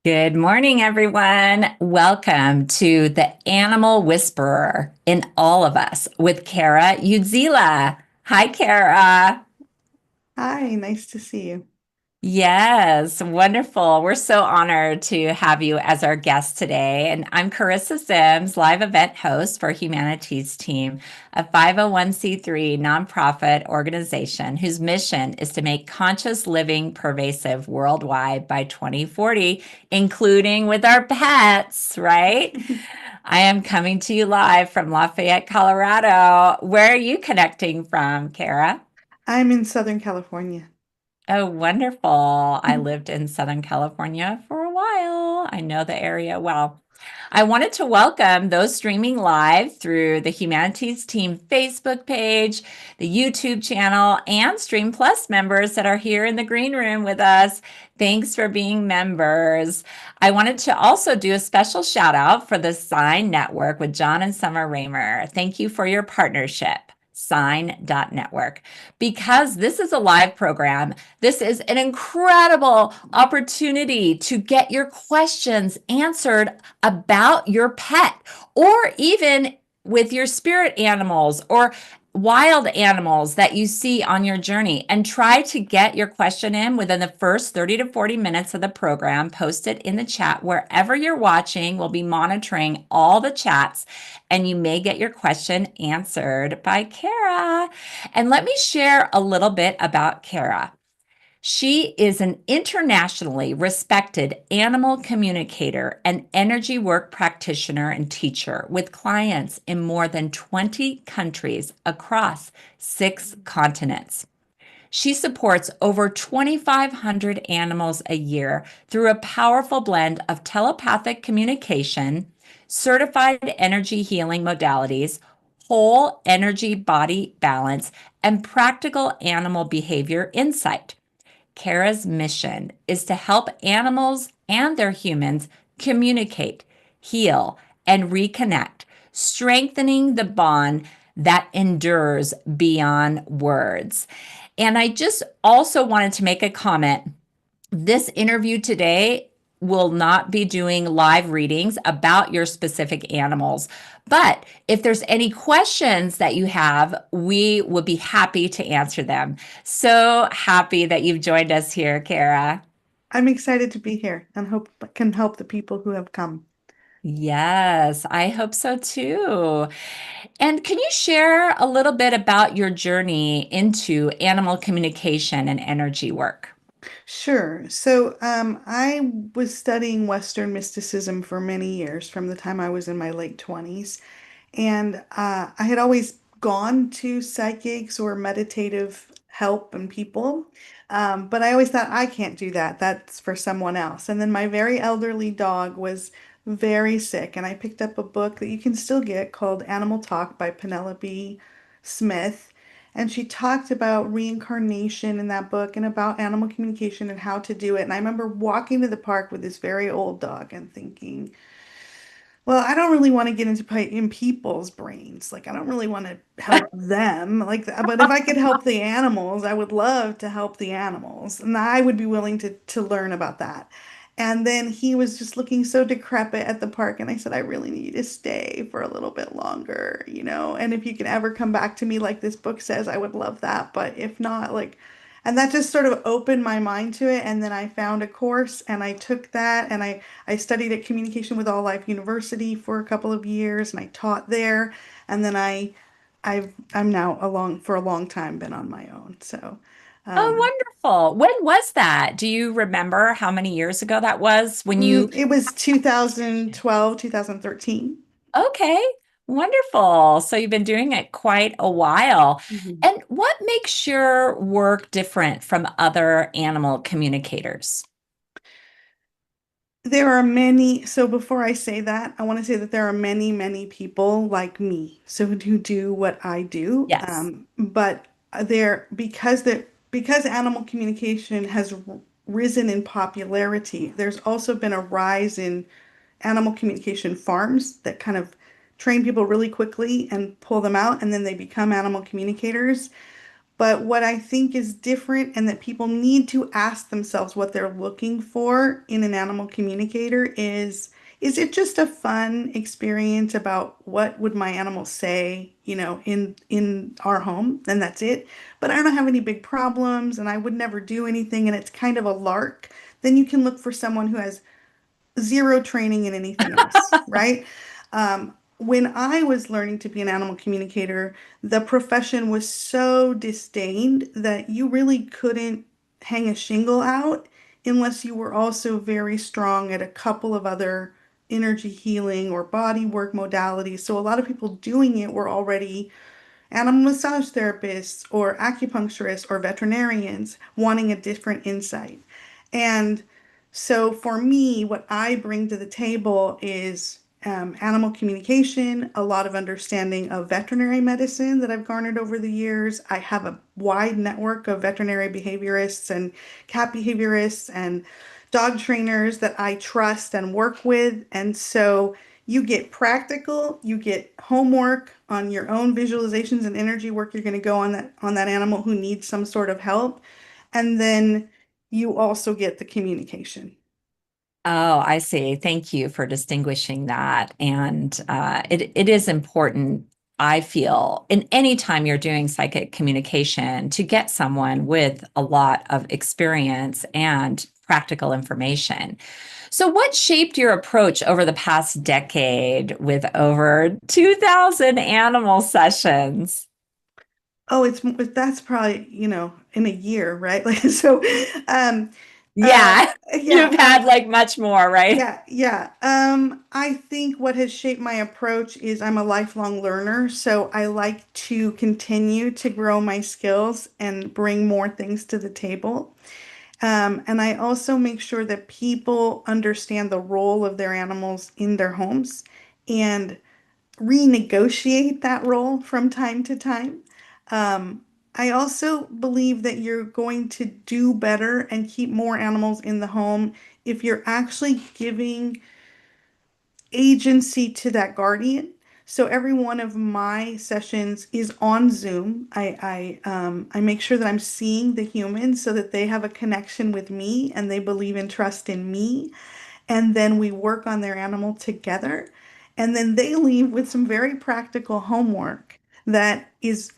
Good morning, everyone. Welcome to the Animal Whisperer in All of Us with Kara Udziela. Hi, Kara. Hi, nice to see you. Yes, wonderful. We're so honored to have you as our guest today. And I'm Charissa Sims, live event host for HumanityStream, a 501c3 nonprofit organization whose mission is to make conscious living pervasive worldwide by 2040, including with our pets, right? I am coming to you live from Lafayette, Colorado. Where are you connecting from, Kara? I'm in Southern California. Oh, wonderful. I lived in Southern California for a while. I know the area well. I wanted to welcome those streaming live through the Humanities Team Facebook page, the YouTube channel, and Stream Plus members that are here in the green room with us. Thanks for being members. I wanted to also do a special shout out for the Sign Network with John and Summer Raymer. Thank you for your partnership. Sign.network. Because this is a live program, this is an incredible opportunity to get your questions answered about your pet or even with your spirit animals or wild animals that you see on your journey, and try to get your question in within the first 30 to 40 minutes of the program. Post it in the chat wherever you're watching. We'll be monitoring all the chats and you may get your question answered by Kara. And let me share a little bit about Kara. She is an internationally respected animal communicator and energy work practitioner and teacher with clients in more than 20 countries across 6 continents. She supports over 2,500 animals a year through a powerful blend of telepathic communication, certified energy healing modalities, whole energy body balance, and practical animal behavior insight. Kara's mission is to help animals and their humans communicate, heal, and reconnect, strengthening the bond that endures beyond words. And I just also wanted to make a comment. This interview today will not be doing live readings about your specific animals. But if there's any questions that you have, we would be happy to answer them. So happy that you've joined us here, Kara. I'm excited to be here and hope can help the people who have come. Yes, I hope so too. And can you share a little bit about your journey into animal communication and energy work? Sure. So I was studying Western mysticism for many years from the time I was in my late 20s. And I had always gone to psychics or meditative help and people. But I always thought, I can't do that. That's for someone else. And then my very elderly dog was very sick. And I picked up a book that you can still get called Animal Talk by Penelope Smith. And she talked about reincarnation in that book and about animal communication and how to do it. And I remember walking to the park with this very old dog and thinking, well, I don't really want to get into in people's brains. Like, I don't really want to help them. But if I could help the animals, I would love to help the animals, and I would be willing to learn about that. And then he was just looking so decrepit at the park, and I said, I really need you to stay for a little bit longer, you know. And if you can ever come back to me like this book says, I would love that. But if not, like, and that just sort of opened my mind to it. And then I found a course and I took that and I studied at Communication with All Life University for a couple of years and I taught there. And then I'm now along for a long time been on my own. So Oh, um, wonderful. When was that? Do you remember how many years ago that was when you? it was 2012, 2013. Okay, wonderful. So you've been doing it quite a while. Mhm. And what makes your work different from other animal communicators? There are many, so before I say that, I want to say that there are many, many people like me, so who do what I do. Yes. But because animal communication has risen in popularity, there's also been a rise in animal communication farms that kind of train people really quickly and pull them out, and then they become animal communicators. But what I think is different and that people need to ask themselves what they're looking for in an animal communicator is it just a fun experience about what would my animal say, in our home, and that's it. But I don't have any big problems and I would never do anything and it's kind of a lark. Then you can look for someone who has zero training in anything else, right? When I was learning to be an animal communicator, the profession was so disdained that you really couldn't hang a shingle out unless you were also very strong at a couple of other energy healing or body work modalities. So a lot of people doing it were already animal massage therapists or acupuncturists or veterinarians wanting a different insight. And so for me, what I bring to the table is animal communication, a lot of understanding of veterinary medicine that I've garnered over the years. I have a wide network of veterinary behaviorists and cat behaviorists and dog trainers that I trust and work with. And so you get practical, you get homework on your own visualizations and energy work you're going to go on that animal who needs some sort of help. And then you also get the communication. Oh, I see. Thank you for distinguishing that. And it is important, I feel, in any time you're doing psychic communication to get someone with a lot of experience and practical information. So, what shaped your approach over the past decade with over 2,000 animal sessions? Oh, that's probably, in a year, right? Like so uh Yeah, yeah, you've had like much more, right? yeah, yeah. I think what has shaped my approach is I'm a lifelong learner, so I like to continue to grow my skills and bring more things to the table. And I also make sure that people understand the role of their animals in their homes and renegotiate that role from time to time. Um, I also believe that you're going to do better and keep more animals in the home if you're actually giving agency to that guardian. So every one of my sessions is on Zoom. I make sure that I'm seeing the humans so that they have a connection with me and they believe and trust in me. And then we work on their animal together. And then they leave with some very practical homework that is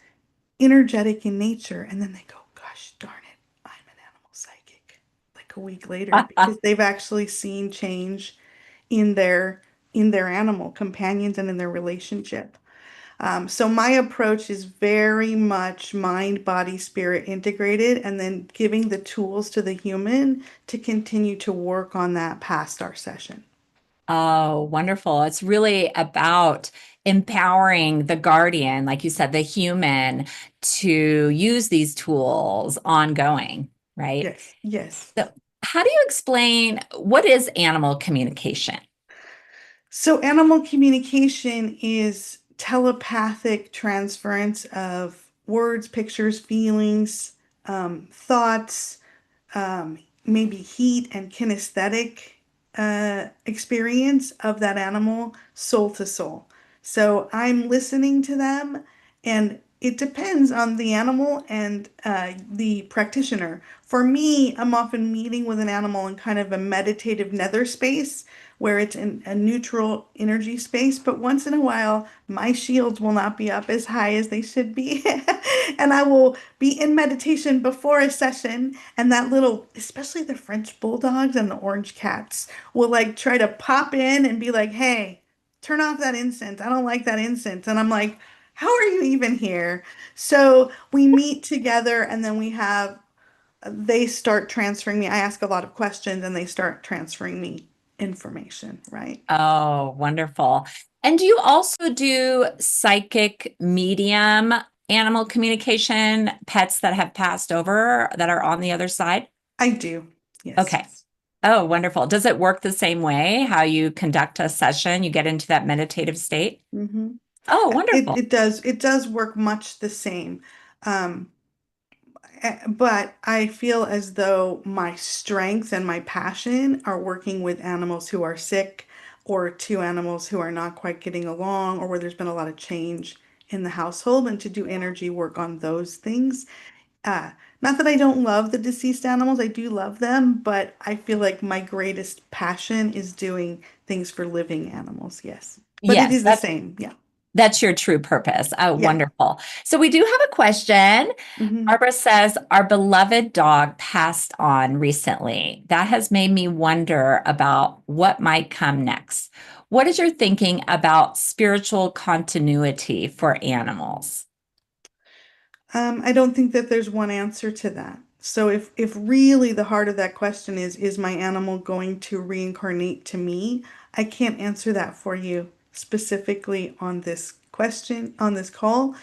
energetic in nature. And then they go, gosh darn it, I'm an animal psychic. Like a week later, because they've actually seen change in their animal companions and in their relationship. So my approach is very much mind, body, spirit integrated, and then giving the tools to the human to continue to work on that past our session. Oh, wonderful. It's really about empowering the guardian, like you said, the human to use these tools ongoing, right? Yes, yes. So, how do you explain what is animal communication? So animal communication is telepathic transference of words, pictures, feelings, thoughts, maybe heat and kinesthetic experience of that animal soul to soul. So I'm listening to them, and it depends on the animal and the practitioner. For me, I'm often meeting with an animal in kind of a meditative nether space where it's in a neutral energy space, but once in a while, my shields will not be up as high as they should be. And I will be in meditation before a session, and that little, especially the French bulldogs and the orange cats, will like try to pop in and be like, hey, turn off that incense. I don't like that incense. And I'm like, how are you even here? So we meet together, and then they start transferring me. I ask a lot of questions, and they start transferring me information, right? Oh, wonderful. And do you also do psychic medium animal communication, pets that have passed over that are on the other side? I do. Yes. Okay. Oh, wonderful. Does it work the same way? How you conduct a session, you get into that meditative state? hmm Oh, It wonderful. it does it does work much the same. Um, but I feel as though my strength and my passion are working with animals who are sick or to animals who are not quite getting along or where there's been a lot of change in the household and to do energy work on those things. Uh, Not that I don't love the deceased animals, I do love them, but I feel like my greatest passion is doing things for living animals. Yes. But it Yes, is the same. Yeah. that's your true purpose. Oh, Yeah. wonderful. So we do have a question. hmm Barbara says, our beloved dog passed on recently. That has made me wonder about what might come next. What is your thinking about spiritual continuity for animals? I don't think that there's one answer to that. So if really the heart of that question is my animal going to reincarnate to me? I can't answer that for you specifically on this question, on this call.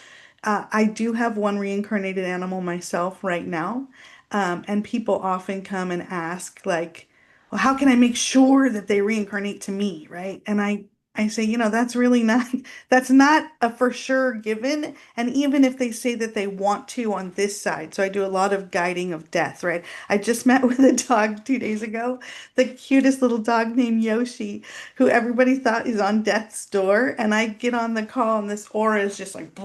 I do have one reincarnated animal myself right now. And people often come and ask, like, well, how can I make sure that they reincarnate to me, right? And I say, that's really not, that's not a for sure given. And even if they say that they want to on this side, so I do a lot of guiding of death, right? I just met with a dog 2 days ago, the cutest little dog named Yoshi, who everybody thought is on death's door. And I get on the call and this aura is just like,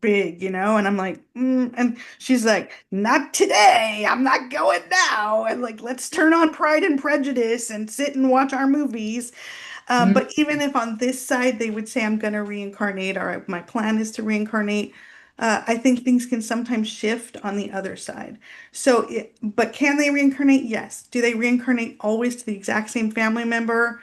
big, and I'm like, and she's like, not today. I'm not going now. And like, let's turn on Pride and Prejudice and sit and watch our movies. Mm. But even if on this side they would say I'm going to reincarnate or my plan is to reincarnate, I think things can sometimes shift on the other side. But can they reincarnate? Yes. Do they reincarnate always to the exact same family member?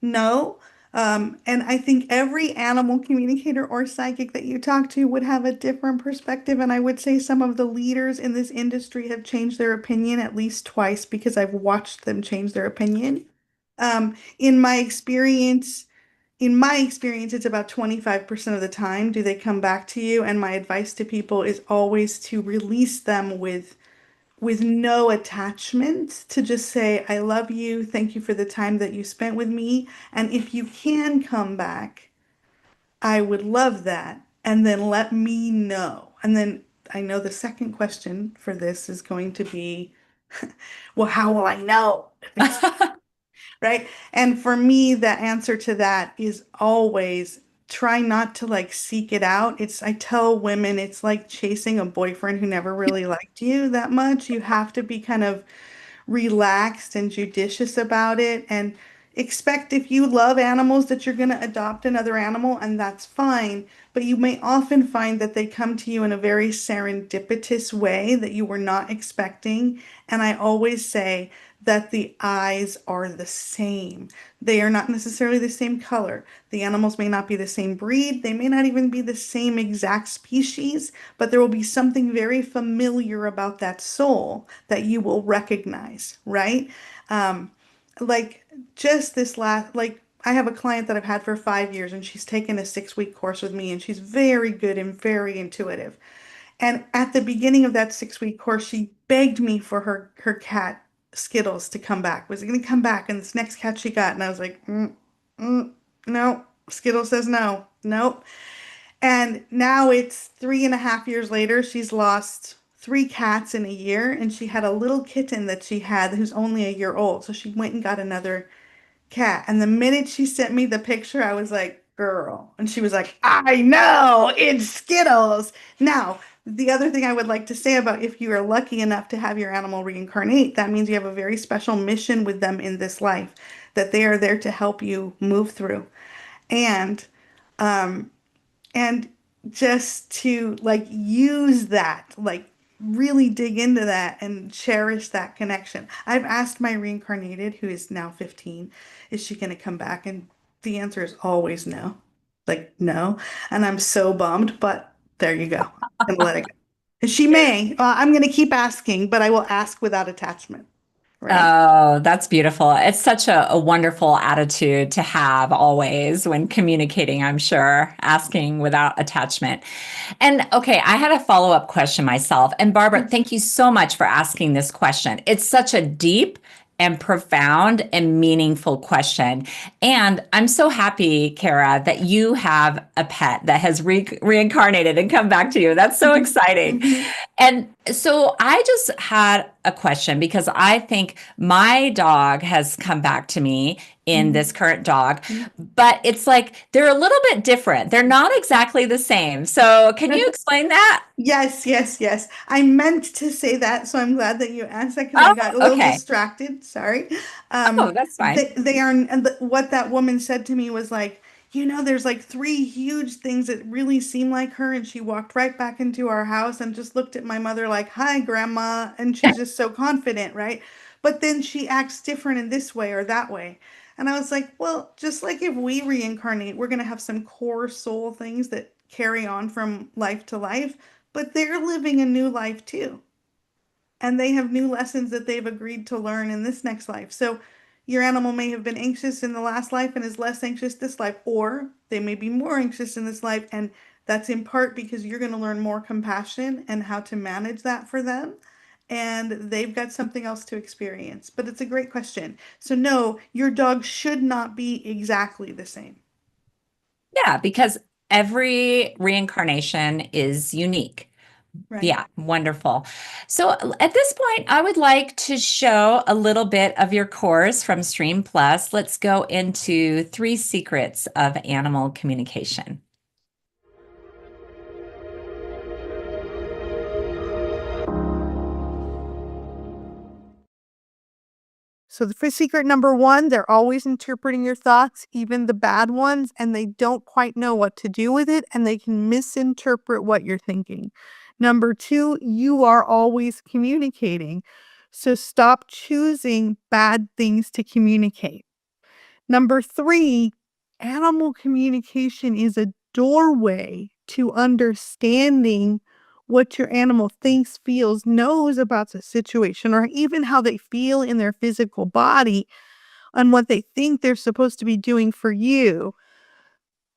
No. And I think every animal communicator or psychic that you talk to would have a different perspective. And I would say some of the leaders in this industry have changed their opinion at least twice because I've watched them change their opinion. Um, in my experience, it's about 25% of the time do they come back to you. And my advice to people is always to release them with no attachment, to just say, I love you. Thank you for the time that you spent with me. And if you can come back, I would love that. And then let me know. And then I know the second question for this is going to be, well, how will I know if it's right? And for me, the answer to that is always try not to like seek it out. I tell women it's like chasing a boyfriend who never really liked you that much. You have to be kind of relaxed and judicious about it and expect if you love animals that you're going to adopt another animal and that's fine. But you may often find that they come to you in a very serendipitous way that you were not expecting. And I always say that the eyes are the same. They are not necessarily the same color. The animals may not be the same breed. They may not even be the same exact species, but there will be something very familiar about that soul that you will recognize, right? Um, like just this last, like I have a client that I've had for 5 years and she's taken a 6 week course with me and she's very good and very intuitive. And at the beginning of that 6 week course, she begged me for her cat Skittles to come back. Was it going to come back? And this next cat she got, and I was like, no. Skittles says no, nope. And now it's 3.5 years later. She's lost 3 cats in a year, and she had a little kitten that she had who's only a year old. So she went and got another cat. And the minute she sent me the picture, I was like, girl. And she was like, I know, it's Skittles. Now, the other thing I would like to say about if you are lucky enough to have your animal reincarnate, that means you have a very special mission with them in this life, that they are there to help you move through. And um, and just to like use that, like really dig into that and cherish that connection. I've asked my reincarnated, who is now 15, is she going to come back? And the answer is always no. Like, no. And I'm so bummed, but there you go. I'm gonna let it go. And she may. I'm going to keep asking, but I will ask without attachment, right? Oh, that's beautiful. It's such a wonderful attitude to have always when communicating, I'm sure, asking without attachment. And okay, I had a follow-up question myself. And Barbara, thank you so much for asking this question. It's such a deep and profound and meaningful question. And I'm so happy, Kara, that you have a pet that has reincarnated and come back to you. That's so exciting. Mhm. And So I just had a question because I think my dog has come back to me in this Mhm. current dog, but it's like they're a little bit different. They're not exactly the same. So can you explain that? Yes, yes, yes. I meant to say that, so I'm glad that you asked that because I Oh, got a little okay. distracted. Sorry. Oh, that's fine. They are, and what that woman said to me was like, there's like three huge things that really seem like her, and she walked right back into our house and just looked at my mother like, "Hi, Grandma," and she's just so confident, right? But then she acts different in this way or that way. And I was like, well, just like if we reincarnate, we're going to have some core soul things that carry on from life to life, but they're living a new life too. And they have new lessons that they've agreed to learn in this next life. So your animal may have been anxious in the last life and is less anxious this life, or they may be more anxious in this life. And that's in part because you're going to learn more compassion and how to manage that for them. And they've got something else to experience. But it's a great question. So, no, your dog should not be exactly the same, Yeah, because every reincarnation is unique. right? Yeah, wonderful. So at this point, I would like to show a little bit of your course from Stream Plus. Let's go into 3 secrets of animal communication. So the first secret number one, they're always interpreting your thoughts, even the bad ones, and they don't quite know what to do with it, and they can misinterpret what you're thinking. Number two, you are always communicating. So stop choosing bad things to communicate. Number three, animal communication is a doorway to understanding what your animal thinks, feels, knows about the situation, or even how they feel in their physical body and what they think they're supposed to be doing for you.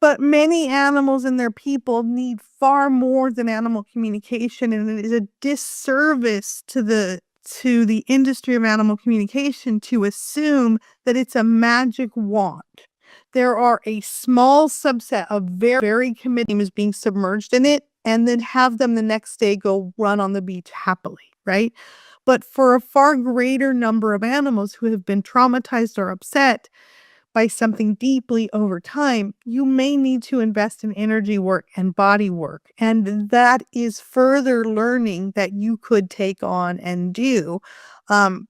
But many animals and their people need far more than animal communication, and it is a disservice to the industry of animal communication to assume that it's a magic wand. There are a small subset of very committed teams being submerged in it, and then have them the next day go run on the beach happily, right? But for a far greater number of animals who have been traumatized or upset by something deeply over time, you may need to invest in energy work and body work. And that is further learning that you could take on and do.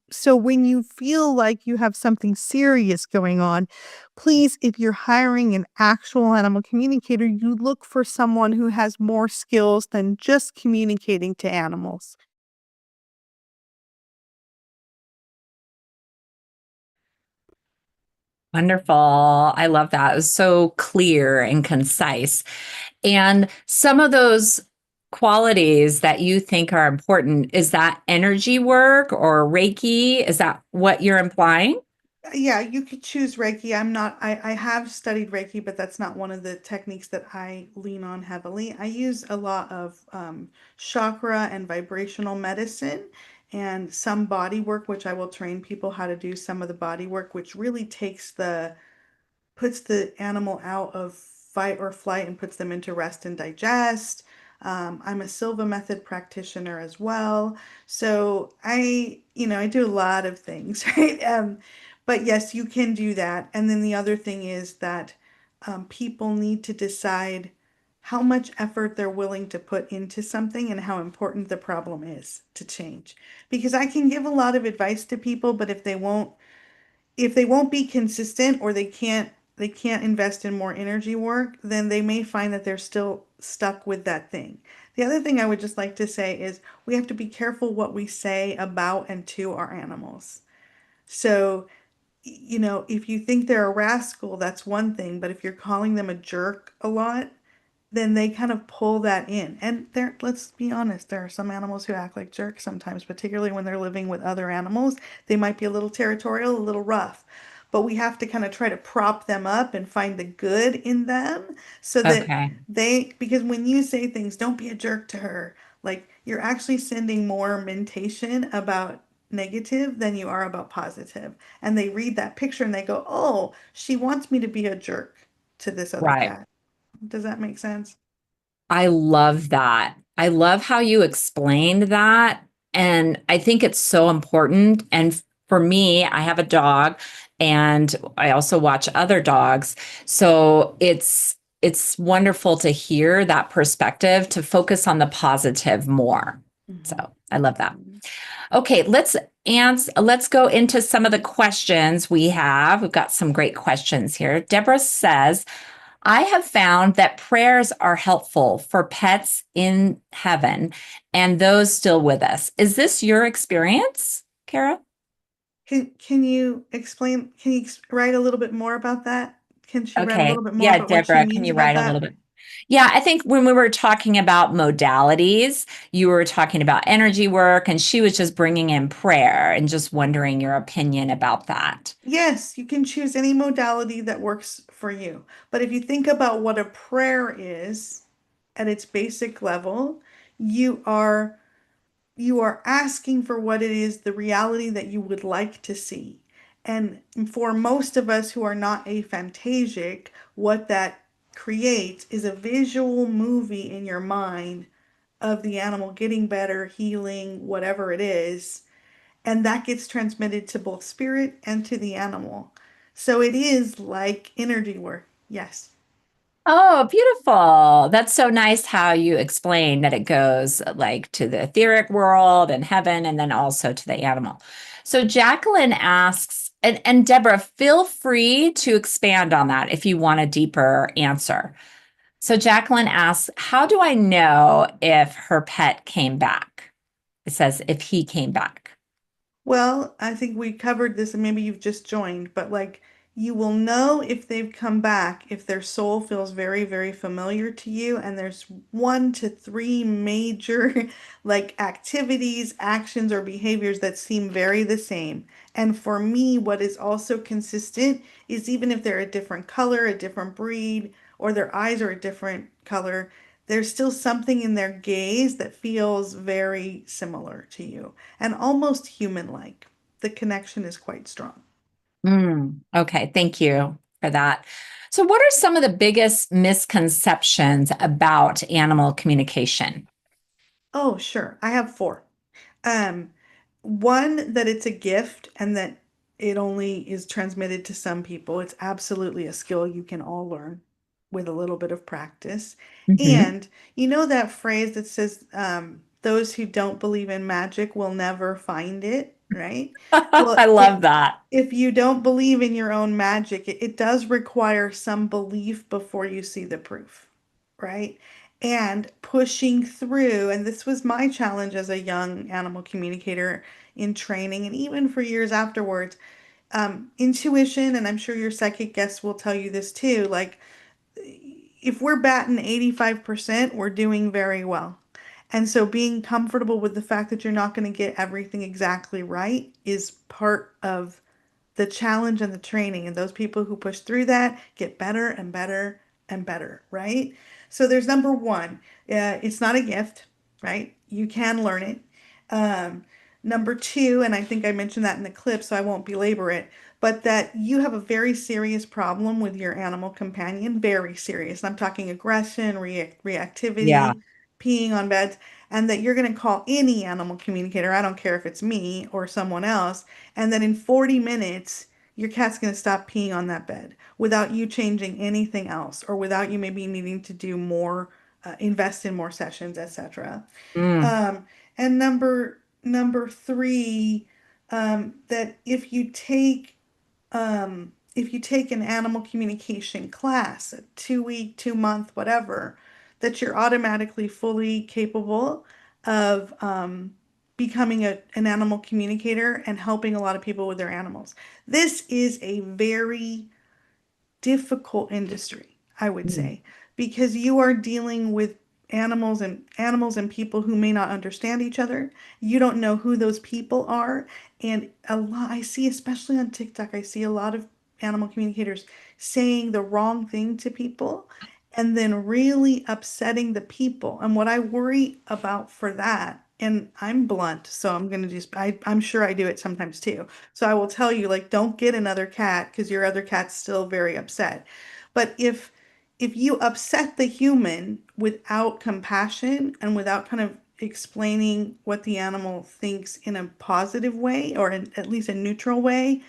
So when you feel like you have something serious going on, please, if you're hiring an actual animal communicator, you look for someone who has more skills than just communicating to animals. Wonderful. I love that. It was so clear and concise. And some of those qualities that you think are important, is that energy work or Reiki? Is that what you're implying? Yeah, you could choose Reiki. I have studied Reiki, but that's not one of the techniques that I lean on heavily. I use a lot of chakra and vibrational medicine and some body work, which I will train people how to do some of the body work, which really puts the animal out of fight or flight and puts them into rest and digest. I'm a Silva method practitioner as well. So I do a lot of things, right? But yes, you can do that. And then the other thing is that people need to decide how much effort they're willing to put into something and how important the problem is to change. Because I can give a lot of advice to people, but if they won't be consistent or they can't invest in more energy work, then they may find that they're still stuck with that thing. The other thing I would just like to say is we have to be careful what we say about and to our animals. So, if you think they're a rascal, that's one thing, but if you're calling them a jerk a lot, then they kind of pull that in. And let's be honest, there are some animals who act like jerks sometimes, particularly when they're living with other animals. They might be a little territorial, a little rough, but we have to kind of try to prop them up and find the good in them so that Okay. because when you say things, don't be a jerk to her, like you're actually sending more mentation about negative than you are about positive. And they read that picture and they go, oh, she wants me to be a jerk to this other Right. cat. Does that make sense? I love that. I love how you explained that. And I think it's so important. And for me, I have a dog and I also watch other dogs. So it's wonderful to hear that perspective to focus on the positive more. So Mhm. I love that. Mhm. Okay, let's go into some of the questions we have. We've got some great questions here. Deborah says, I have found that prayers are helpful for pets in heaven and those still with us. Is this your experience, Kara? Can you explain? Can you write a little bit more about that? Can she write a little Okay. bit more Yeah, about what she Deborah, can means you about write a little that? bit? Yeah, I think when we were talking about modalities, you were talking about energy work, and she was just bringing in prayer and just wondering your opinion about that. Yes, you can choose any modality that works for you. But if you think about what a prayer is at its basic level, you are you are asking for what it is, the reality that you would like to see. And for most of us who are not aphantasic, what that creates is a visual movie in your mind of the animal getting better, healing, whatever it is. And that gets transmitted to both spirit and to the animal. So it is like energy work. Yes. Oh, beautiful. That's so nice how you explain that it goes like to the etheric world and heaven and then also to the animal. So Jacqueline asks, and Deborah, feel free to expand on that if you want a deeper answer. So Jacqueline asks, how do I know if her pet came back? It says if he came back. Well, I think we covered this and maybe you've just joined, but like you will know if they've come back if their soul feels very, very familiar to you and there's 1 to 3 major like activities, actions, or behaviors that seem very the same. And for me, what is also consistent is even if they're a different color, a different breed, or their eyes are a different color, there's still something in their gaze that feels very similar to you and almost human-like. The connection is quite strong. Okay, thank you for that. So, what are some of the biggest misconceptions about animal communication? Oh, sure. I have four. Um, One, that it's a gift and that it only is transmitted to some people. It's absolutely a skill you can all learn with a little bit of practice. Mhm. And you know that phrase that says, those who don't believe in magic will never find it, right? I Well, love that. if you don't believe in your own magic, it does require some belief before you see the proof, right? And pushing through, and this was my challenge as a young animal communicator in training, and even for years afterwards. Intuition, and I'm sure your psychic guests will tell you this too, like if we're batting 85%, we're doing very well. And so being comfortable with the fact that you're not going to get everything exactly right is part of the challenge and the training. And those people who push through that get better and better and better, right? So there's number one, it's not a gift, right? You can learn it. Um, Number two, and I think I mentioned that in the clip, so I won't belabor it, but that you have a very serious problem with your animal companion, very serious. I'm talking aggression, Yeah. reactivity, peeing on beds, and that you're going to call any animal communicator, I don't care if it's me or someone else, and then in 40 minutes, your cat's going to stop peeing on that bed without you changing anything else or without you maybe needing to do more, invest in more sessions, etc. Mm. Um, and number three, that if you take an animal communication class, a 2 week, 2 month, whatever, that you're automatically fully capable of becoming an animal communicator and helping a lot of people with their animals. This is a very difficult industry, I would Mm. say, because you are dealing with animals and people who may not understand each other. You don't know who those people are, and a lot I see, especially on TikTok, I see a lot of animal communicators saying the wrong thing to people and then really upsetting the people. And what I worry about for that, and I'm blunt, so I'm gonna just I'm sure I do it sometimes too. So I will tell you, like, don't get another cat because your other cat's still very upset. But if you upset the human without compassion and without kind of explaining what the animal thinks in a positive way or at least a neutral way,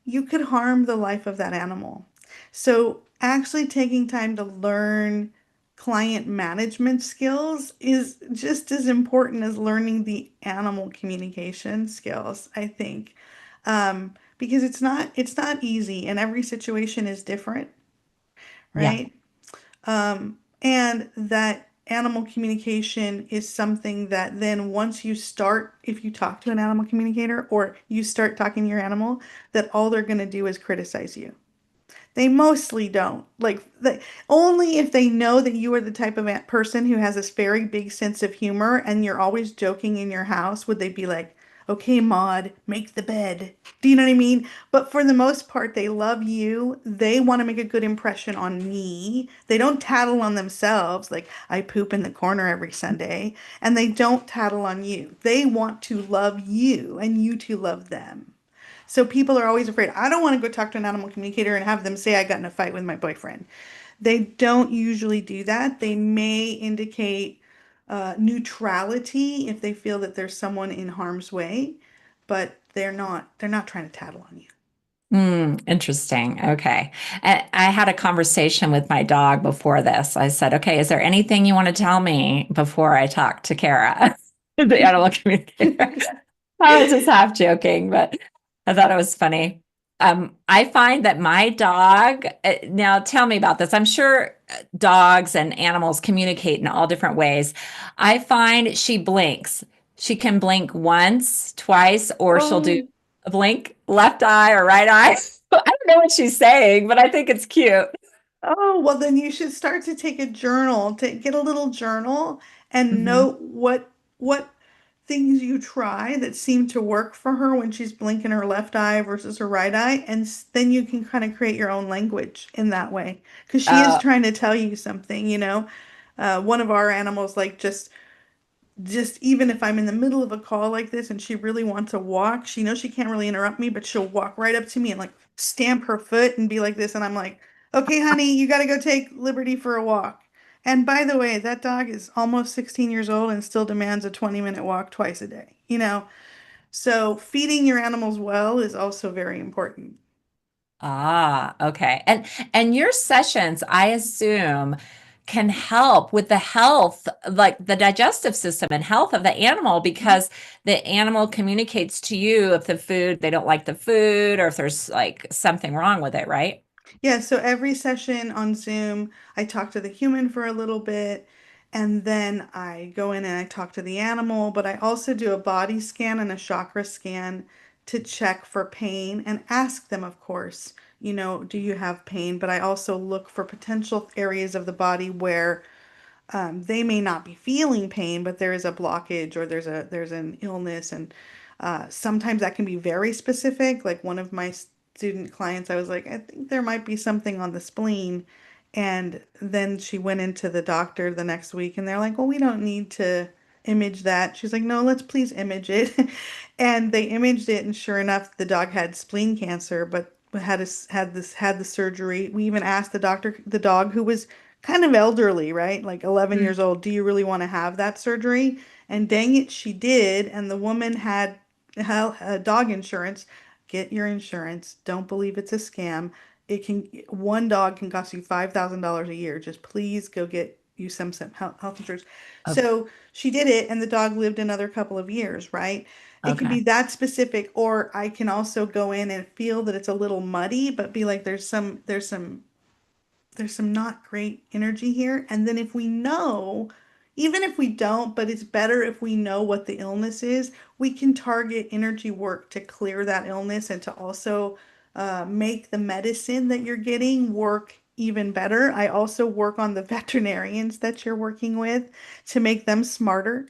you could harm the life of that animal. So, actually taking time to learn client management skills is just as important as learning the animal communication skills, I think. Because it's not easy and every situation is different, Yeah. right? And that animal communication is something that then once you start, if you talk to an animal communicator or you start talking to your animal, that all they're going to do is criticize you. They mostly don't. Only if they know that you are the type of person who has this very big sense of humor and you're always joking in your house would they be like, "Okay, Maud, make the bed." Do you know what I mean? But for the most part, they love you. They want to make a good impression on me. They don't tattle on themselves like I poop in the corner every Sunday, and they don't tattle on you. They want to love you and you to love them. So people are always afraid. I don't want to go talk to an animal communicator and have them say I got in a fight with my boyfriend. They don't usually do that. They may indicate neutrality if they feel that there's someone in harm's way, but they're not trying to tattle on you. Interesting. Okay. I had a conversation with my dog before this. I said, okay, is there anything you want to tell me before I talk to Kara, the animal communicator? I was just half joking, but I thought it was funny. I find that my dog, now tell me about this. I'm sure dogs and animals communicate in all different ways. I find she blinks. She can blink once, twice, or she'll do Oh, a blink left eye or right eye. I don't know what she's saying, but I think it's cute. oh, well, then you should start to take a journal, to get a little journal and Mhm. note what things you try that seem to work for her when she's blinking her left eye versus her right eye, and then you can kind of create your own language in that way because she is Uh, trying to tell you something, you know. One of our animals, like just even if I'm in the middle of a call like this and she really wants to walk, she knows she can't really interrupt me, but she'll walk right up to me and like stamp her foot and be like this. And I'm like, okay, honey, you got to go take Liberty for a walk. And by the way, that dog is almost 16 years old and still demands a 20-minute walk twice a day, you know? So feeding your animals well is also very important. Okay. And your sessions, I assume, can help with the health, like the digestive system and health of the animal because the animal communicates to you if the food, they don't like the food or if there's like something wrong with it, right? Yeah, so every session on Zoom, I talk to the human for a little bit, and then I go in and I talk to the animal, but I also do a body scan and a chakra scan to check for pain and ask them, of course, do you have pain? But I also look for potential areas of the body where they may not be feeling pain, but there is a blockage or there's an illness, and sometimes that can be very specific. Like one of my student clients, I was like, I think there might be something on the spleen, and then she went into the doctor the next week, and they're like, well, we don't need to image that. She's like, no, let's please image it, and they imaged it, and sure enough, the dog had spleen cancer, but had the surgery. We even asked the dog who was kind of elderly, right? Like 11 Mm. years old. Do you really want to have that surgery? And dang it, she did. And the woman had dog insurance. Get your insurance. Don't believe it's a scam. One dog can cost you $5,000 a year. Just please go get you some health insurance. O- So she did it, and the dog lived another couple of years, right? It can Okay. be that specific, or I can also go in and feel that it's a little muddy, but be like, there's some not great energy here. And then if we know, even if we don't, but it's better if we know what the illness is, we can target energy work to clear that illness and to also make the medicine that you're getting work even better. I also work on the veterinarians that you're working with to make them smarter.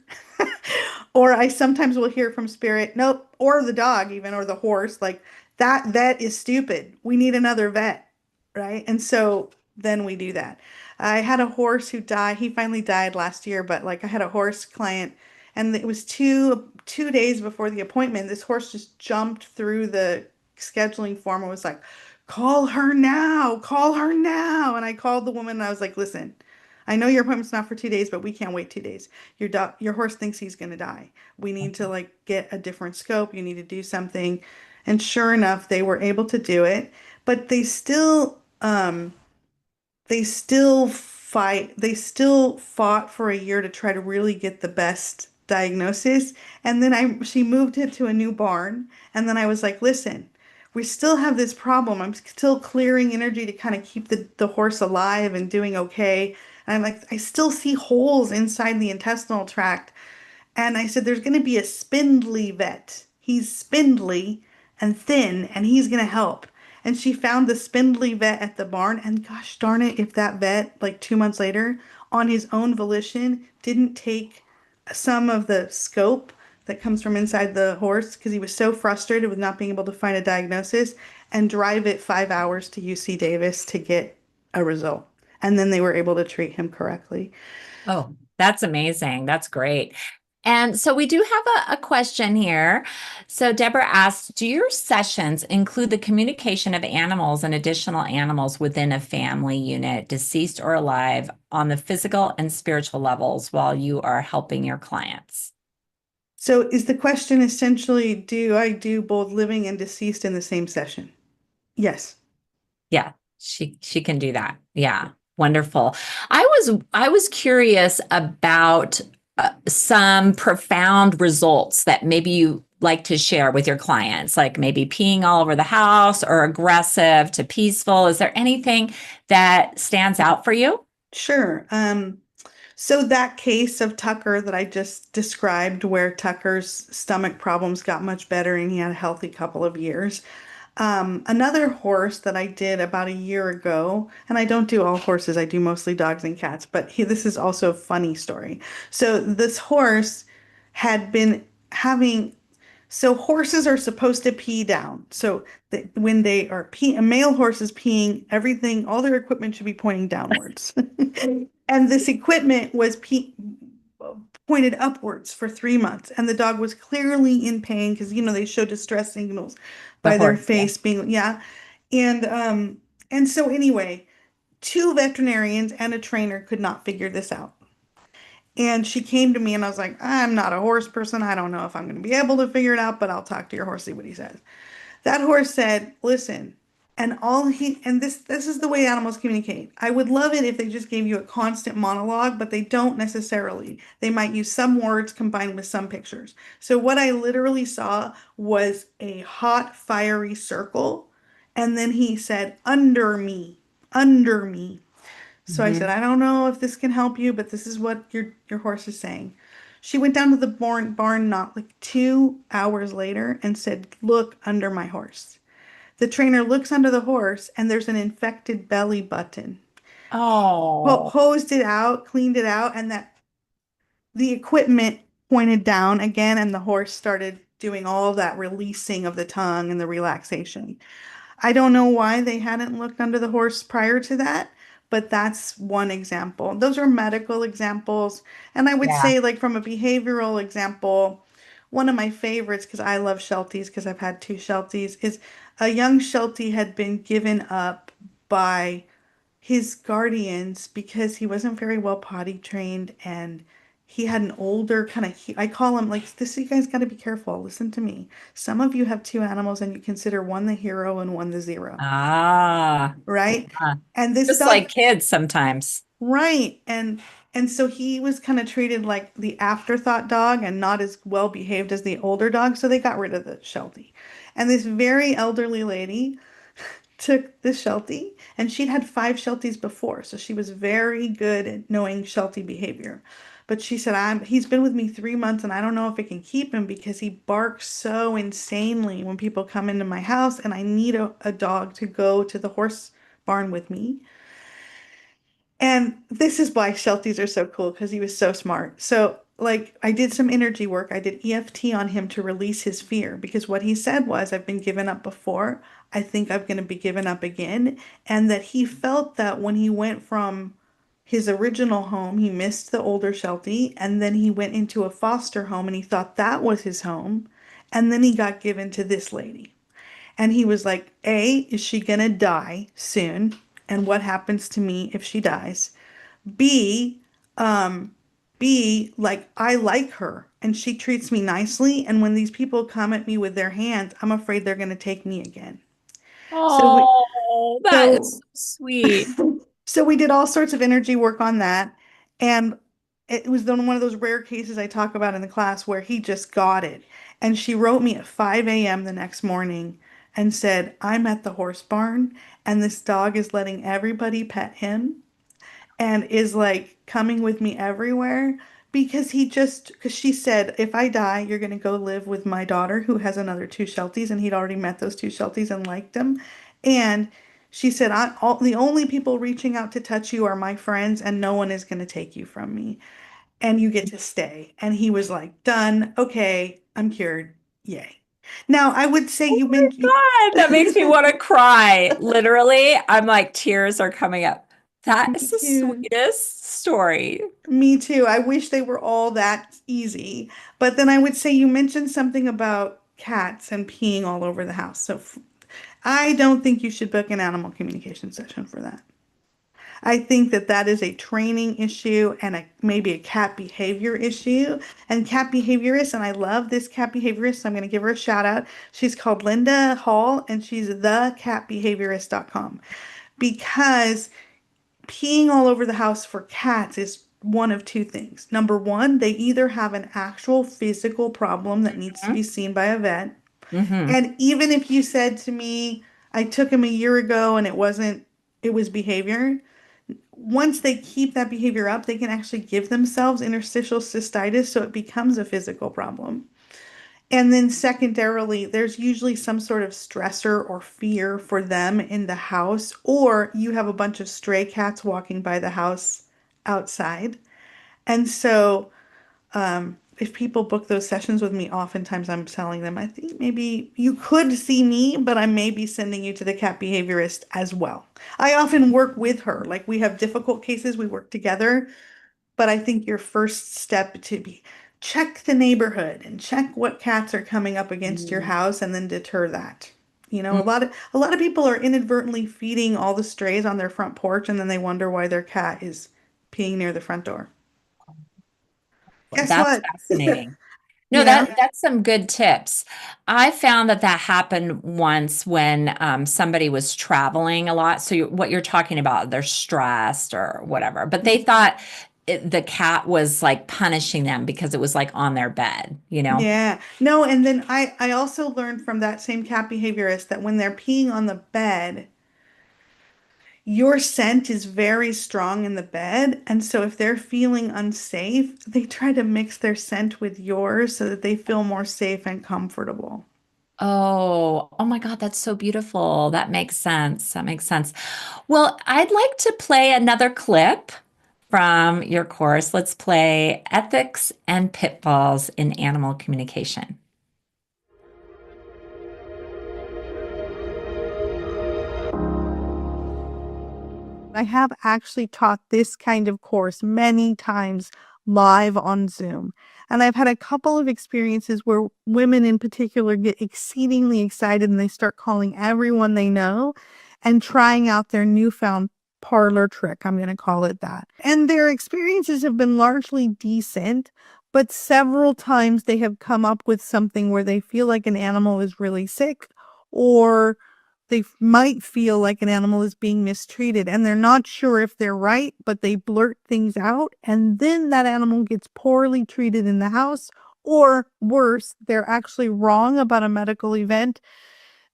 Or I sometimes will hear from spirit, nope, or the dog even, or the horse, like that vet is stupid. We need another vet, right? And so then we do that. I had a horse who died. He finally died last year, but like I had a horse client, and it was two days before the appointment. This horse just jumped through the scheduling form and was like, call her now, call her now. And I called the woman and I was like, listen, I know your appointment's not for 2 days, but we can't wait 2 days. Your horse thinks he's going to die. We need to like get a different scope. You need to do something. And sure enough, they were able to do it, but they still fought for a year to try to really get the best diagnosis. And then she moved it to a new barn. And then I was like, listen, we still have this problem. I'm still clearing energy to kind of keep the horse alive and doing okay. And I'm like, I still see holes inside the intestinal tract. And I said, there's going to be a spindly vet. He's spindly and thin, and he's going to help. And she found the spindly vet at the barn. And gosh darn it, if that vet, like 2 months later, on his own volition, didn't take some of the scope that comes from inside the horse because he was so frustrated with not being able to find a diagnosis and drive it 5 hours to UC Davis to get a result. And then they were able to treat him correctly. Oh, that's amazing. That's great. And so we do have a question here. So Deborah asks, do your sessions include the communication of animals and additional animals within a family unit, deceased or alive, on the physical and spiritual levels while you are helping your clients? So is the question essentially, do I do both living and deceased in the same session? Yes. Yeah, she can do that. Yeah, wonderful. I was curious about some profound results that maybe you like to share with your clients, like maybe peeing all over the house or aggressive to peaceful. Is there anything that stands out for you? Sure. So that case of Tucker that I just described, where Tucker's stomach problems got much better and he had a healthy couple of years. Another horse that I did about a year ago, and I don't do all horses, I do mostly dogs and cats, but this is also a funny story. So this horse had been having, so horses are supposed to pee down. So when they are a male horse is peeing, everything, all their equipment should be pointing downwards. And this equipment was pointed upwards for 3 months, and the dog was clearly in pain because they show distress signals The by their horse, yeah. face being, yeah. And so anyway, two veterinarians and a trainer could not figure this out. And she came to me and I was like, I'm not a horse person. I don't know if I'm going to be able to figure it out, but I'll talk to your horse, see what he says. That horse said, listen, and this is the way animals communicate. I would love it if they just gave you a constant monologue, but they don't necessarily. They might use some words combined with some pictures. So what I literally saw was a hot, fiery circle, and then he said, under me, under me. So I said, Mhm. I don't know if this can help you, but this is what your horse is saying. She went down to the barn not like 2 hours later and said, look under my horse. The trainer looks under the horse and there's an infected belly button. Oh, Hosed it out, cleaned it out, and that the equipment pointed down again, and the horse started doing all that releasing of the tongue and the relaxation. I don't know why they hadn't looked under the horse prior to that, but that's one example. Those are medical examples. And I would yeah. say, like, from a behavioral example, one of my favorites, because I love Shelties, because I've had two Shelties, is a young Sheltie had been given up by his guardians because he wasn't very well potty trained and he had an older kind of I call him like this. You guys got to be careful. Listen to me. Some of you have two animals and you consider one the hero and one the zero, Ah, right? yeah. And this Just dog, like kids sometimes. right? And so he was kind of treated like the afterthought dog and not as well behaved as the older dog, so they got rid of the Sheltie. And this very elderly lady took the Sheltie, and she'd had 5 Shelties before, so she was very good at knowing Sheltie behavior. But she said, he's been with me 3 months and I don't know if I can keep him because he barks so insanely when people come into my house, and I need a dog to go to the horse barn with me. And this is why Shelties are so cool because he was so smart. So, like, I did some energy work. I did EFT on him to release his fear because what he said was, I've been given up before. I think I'm going to be given up again. And that he felt that when he went from his original home, he missed the older Sheltie, and then he went into a foster home and he thought that was his home. And then he got given to this lady. And he was like, A, is she gonna die soon? And what happens to me if she dies? B, um, like I like her and she treats me nicely. And when these people come at me with their hands, I'm afraid they're gonna take me again. So we, Oh, that is so so sweet. so we did all sorts of energy work on that. And it was one of those rare cases I talk about in the class where he just got it. And she wrote me at 5 a.m. the next morning and said, I'm at the horse barn and this dog is letting everybody pet him and is like coming with me everywhere because she said, if I die, you're going to go live with my daughter who has another two Shelties, and he'd already met those two Shelties and liked them. And she said, the only people reaching out to touch you are my friends, and no one is going to take you from me, and you get to stay. And he was like, done. Okay, I'm cured. Yay. Now, I would say you mentioned. God, that makes me want to cry. Literally, I'm like, tears are coming up. That is Me the too. sweetest story. Me too. I wish they were all that easy. But then I would say you mentioned something about cats and peeing all over the house. I don't think you should book an animal communication session for that. I think that that is a training issue and maybe a cat behavior issue. And cat behaviorist, and I love this cat behaviorist, so I'm going to give her a shout out. She's called Linda Hall, and she's thecatbehaviorist.com because peeing all over the house for cats is one of two things. Number one, they either have an actual physical problem that needs to be seen by a vet. Mm-hmm. And even if you said to me, I took him a year ago and it was behavior. Once they keep that behavior up, they can actually give themselves interstitial cystitis, so it becomes a physical problem. And then secondarily, there's usually some sort of stressor or fear for them in the house, or you have a bunch of stray cats walking by the house outside. And so, if people book those sessions with me, oftentimes I'm telling them, I think maybe you could see me, but I may be sending you to the cat behaviorist as well. I often work with her. Like we have difficult cases, we work together. But I think your first step to be check the neighborhood and check what cats are coming up against your house and then deter that. You know, a lot of people are inadvertently feeding all the strays on their front porch and then they wonder why their cat is peeing near the front door. Guess That's what? fascinating. No, You know? that's some good tips. I found that that happened once when somebody was traveling a lot. So what you're talking about, they're stressed or whatever, but they thought the cat was like punishing them because it was like on their bed, you know? Yeah. No, and then I also learned from that same cat behaviorist that when they're peeing on the bed, your scent is very strong in the bed. And so if they're feeling unsafe, they try to mix their scent with yours so that they feel more safe and comfortable. Oh my God, that's so beautiful. That makes sense. That makes sense. Well, I'd like to play another clip from your course. Let's play Ethics and Pitfalls in Animal Communication. I have actually taught this kind of course many times live on Zoom. And I've had a couple of experiences where women in particular get exceedingly excited and they start calling everyone they know and trying out their newfound parlor trick. I'm going to call it that. And their experiences have been largely decent, but several times they have come up with something where they feel like an animal is really sick or they might feel like an animal is being mistreated and they're not sure if they're right, but they blurt things out. And then that animal gets poorly treated in the house, or worse, they're actually wrong about a medical event.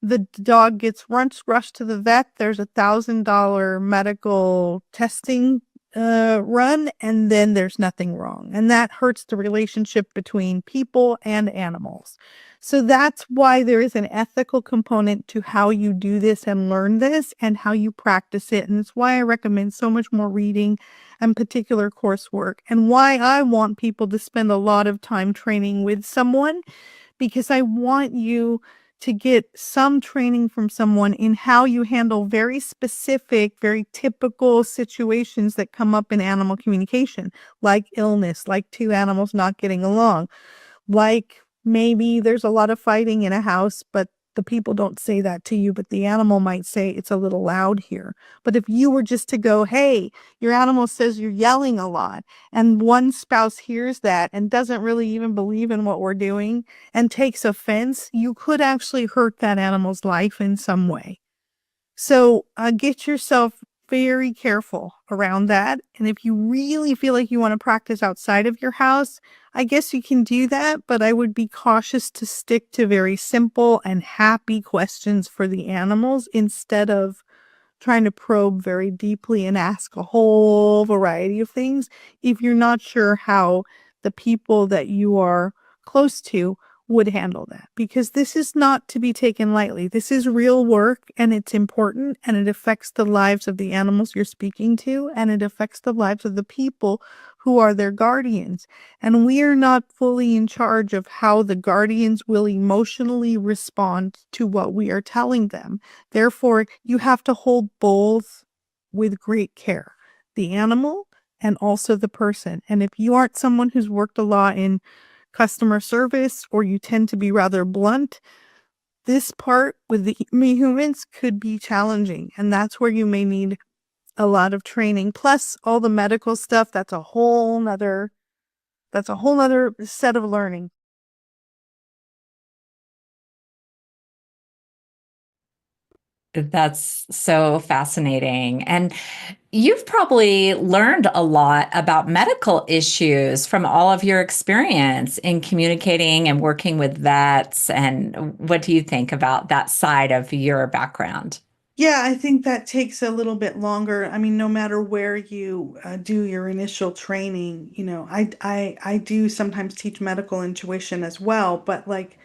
The dog gets rushed to the vet. There's $1,000 medical testing run, and then there's nothing wrong. And that hurts the relationship between people and animals. So that's why there is an ethical component to how you do this and learn this and how you practice it. And it's why I recommend so much more reading and particular coursework, and why I want people to spend a lot of time training with someone, because I want you to get some training from someone in how you handle very specific, very typical situations that come up in animal communication, like illness, like two animals not getting along, like maybe there's a lot of fighting in a house, but the people don't say that to you, but the animal might say it's a little loud here. But if you were just to go, hey, your animal says you're yelling a lot, and one spouse hears that and doesn't really even believe in what we're doing and takes offense, you could actually hurt that animal's life in some way. So get yourself very careful around that. And if you really feel like you want to practice outside of your house, I guess you can do that, but I would be cautious to stick to very simple and happy questions for the animals instead of trying to probe very deeply and ask a whole variety of things if you're not sure how the people that you are close to would handle that. Because this is not to be taken lightly. This is real work and it's important and it affects the lives of the animals you're speaking to and it affects the lives of the people who are their guardians. And we are not fully in charge of how the guardians will emotionally respond to what we are telling them. Therefore, you have to hold both with great care, the animal and also the person. And if you aren't someone who's worked a lot in customer service or you tend to be rather blunt, this part with the humans could be challenging. And that's where you may need a lot of training. Plus all the medical stuff, that's a whole nother set of learning. That's so fascinating. And you've probably learned a lot about medical issues from all of your experience in communicating and working with vets. And what do you think about that side of your background? Yeah, I think that takes a little bit longer. I mean, no matter where you do your initial training, I do sometimes teach medical intuition as well, but like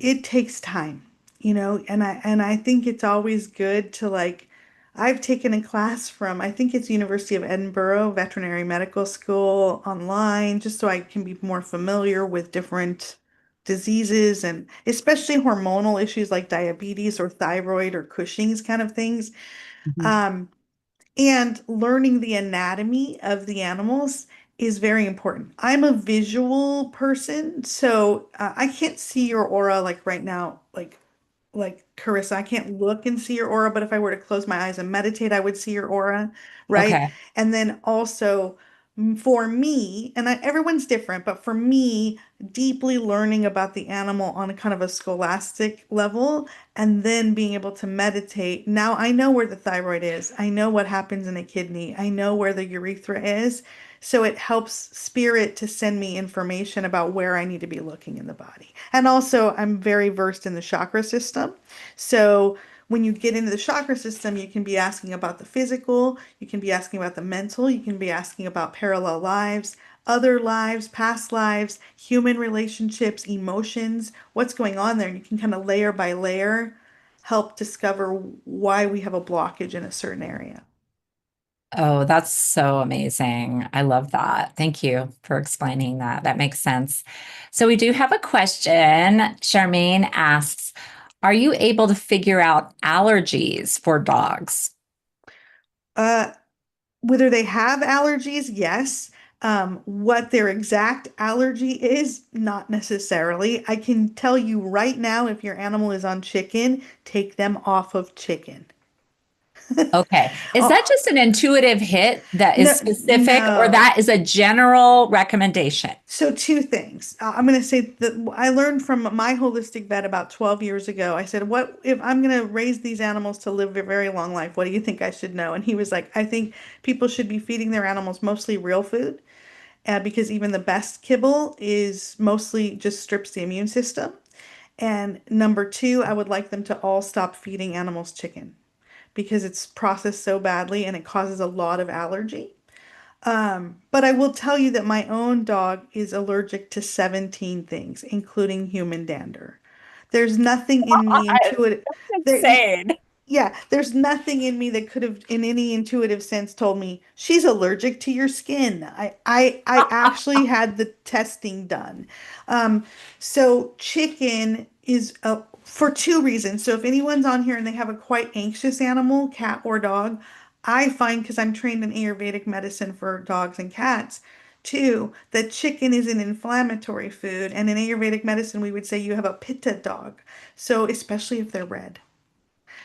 it takes time, and I think it's always good to like I've taken a class from I think it's University of Edinburgh Veterinary Medical School online just so I can be more familiar with different diseases and especially hormonal issues like diabetes or thyroid or Cushing's kind of things. Mhm. Um, and learning the anatomy of the animals is very important. I'm a visual person, so I can't see your aura like right now, like Carissa, I can't look and see your aura, but if I were to close my eyes and meditate, I would see your aura, right? Okay. And then also for me, and everyone's different, but for me, deeply learning about the animal on a kind of a scholastic level and then being able to meditate. Now I know where the thyroid is. I know what happens in a kidney. I know where the urethra is. So it helps spirit to send me information about where I need to be looking in the body. And also, I'm very versed in the chakra system. So when you get into the chakra system, you can be asking about the physical, you can be asking about the mental, you can be asking about parallel lives, other lives, past lives, human relationships, emotions, what's going on there. And you can kind of layer by layer help discover why we have a blockage in a certain area. Oh, that's so amazing. I love that. Thank you for explaining that. That makes sense. So, we do have a question. Charmaine asks, are you able to figure out allergies for dogs? Uh, Whether they have allergies, yes. What their exact allergy is, not necessarily. I can tell you right now, if your animal is on chicken, take them off of chicken. Okay. Is that Oh, just an intuitive hit that is no, specific, or no. that is a general recommendation? So two things. I'm going to say that I learned from my holistic vet about 12 years ago. I said, "What if I'm going to raise these animals to live a very long life? What do you think I should know?" And he was like, "I think people should be feeding their animals mostly real food, because even the best kibble is mostly just strips the immune system. And number two, I would like them to all stop feeding animals chicken because it's processed so badly and it causes a lot of allergy. But I will tell you that my own dog is allergic to 17 things, including human dander. There's nothing in me God, intuitive. that's There, insane. yeah, there's nothing in me that could have, in any intuitive sense, told me she's allergic to your skin. I actually had the testing done. Um, so chicken is for two reasons. So if anyone's on here and they have a quite anxious animal, cat or dog, I find because I'm trained in Ayurvedic medicine for dogs and cats, Two, that chicken is an inflammatory food, and in Ayurvedic medicine, we would say you have a pitta dog. So, especially if they're red.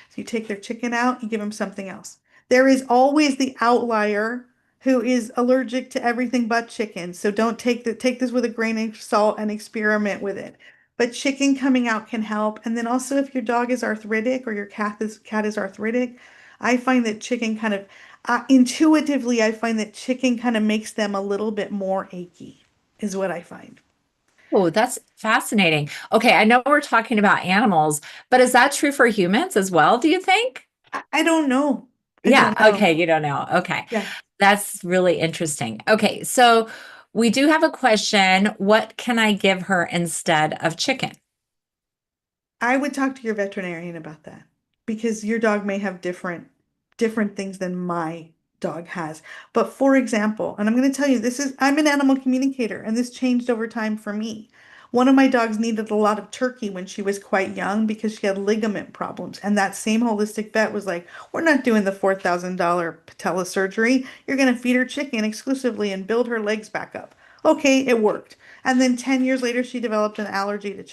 So you take their chicken out, you give them something else. There is always the outlier who is allergic to everything but chicken. So don't take this with a grain of salt and experiment with it. But chicken coming out can help. And then also if your dog is arthritic or your cat is arthritic, I find that chicken kind of intuitively I find that chicken kind of makes them a little bit more achy, is what I find. Oh, that's fascinating. Okay, I know we're talking about animals, but is that true for humans as well, do you think? I don't know. I Yeah, don't know. okay, you don't know. Okay. Yeah. That's really interesting. Okay, so we do have a question. What can I give her instead of chicken? I would talk to your veterinarian about that because your dog may have different things than my dog has. But for example, and I'm going to tell you I'm an animal communicator and this changed over time for me. One of my dogs needed a lot of turkey when she was quite young because she had ligament problems. And that same holistic vet was like, "We're not doing the $4,000 patella surgery. You're going to feed her chicken exclusively and build her legs back up." Okay, it worked. And then 10 years later, she developed an allergy to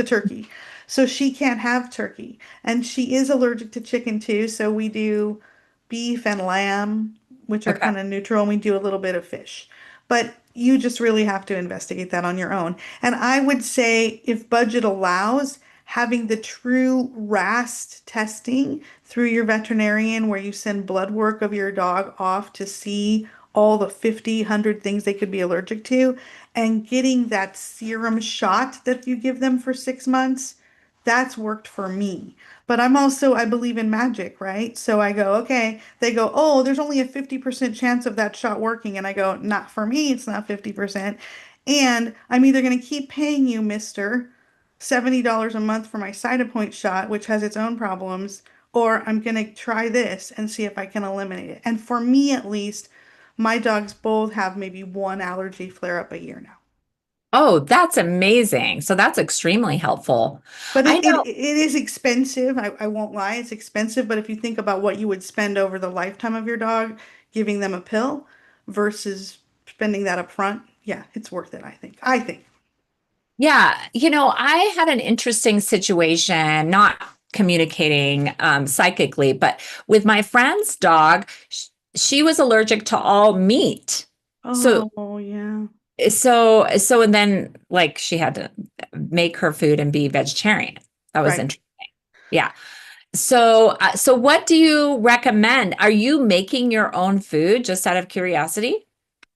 turkey. So she can't have turkey. And she is allergic to chicken too. So we do beef and lamb, which are Okay. kind of neutral, and we do a little bit of fish. But you just really have to investigate that on your own. And I would say, if budget allows, having the true RAST testing through your veterinarian, where you send blood work of your dog off to see all the 50, 100 things they could be allergic to, and getting that serum shot that you give them for 6 months, that's worked for me. But I believe in magic, right? So I go, okay, they go, oh, there's only a 50% chance of that shot working. And I go, not for me, it's not 50%. And I'm either going to keep paying you, mister, $70 a month for my Cytopoint shot, which has its own problems, or I'm going to try this and see if I can eliminate it. And for me, at least, my dogs both have maybe one allergy flare up a year now. Oh, that's amazing. So that's extremely helpful. But I it know. is expensive. I won't lie, it's expensive. But if you think about what you would spend over the lifetime of your dog giving them a pill versus spending that up front, yeah, it's worth it, I think. I think. Yeah, I had an interesting situation, not communicating psychically, but with my friend's dog, she was allergic to all meat. So, Oh, yeah. and then like she had to make her food and be vegetarian. That was Right. interesting. Yeah. So what do you recommend? Are you making your own food just out of curiosity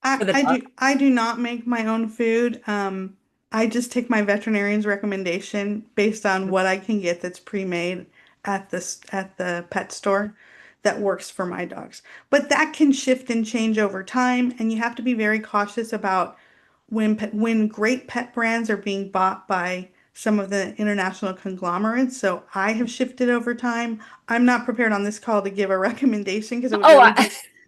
for the dog? I do not make my own food. I just take my veterinarian's recommendation based on what I can get that's pre-made at the pet store that works for my dogs. But that can shift and change over time, and you have to be very cautious about when great pet brands are being bought by some of the international conglomerates. So I have shifted over time. I'm not prepared on this call to give a recommendation because Oh,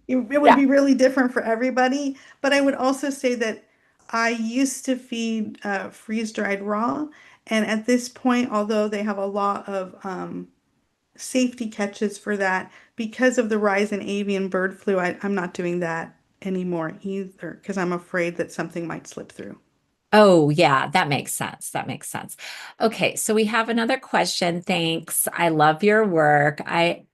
it would yeah. be really different for everybody. But I would also say that I used to feed freeze-dried raw, and at this point, although they have a lot of safety catches for that, because of the rise in avian bird flu, I'm not doing that anymore either because I'm afraid that something might slip through. Oh, yeah, that makes sense. That makes sense. Okay, so we have another question. Thanks. I love your work. I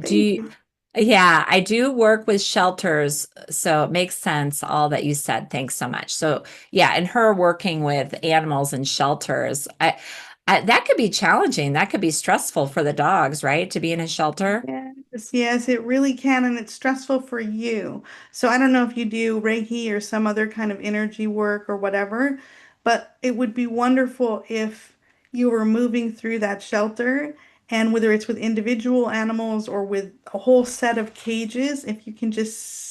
Thank do, you. yeah, I do work with shelters, so it makes sense all that you said. Thanks so much. So, yeah, and her working with animals in shelters, that could be challenging. That could be stressful for the dogs, right? To be in a shelter. Yes, yes, it really can, and it's stressful for you. So I don't know if you do Reiki or some other kind of energy work or whatever, but it would be wonderful if you were moving through that shelter, and whether it's with individual animals or with a whole set of cages, if you can just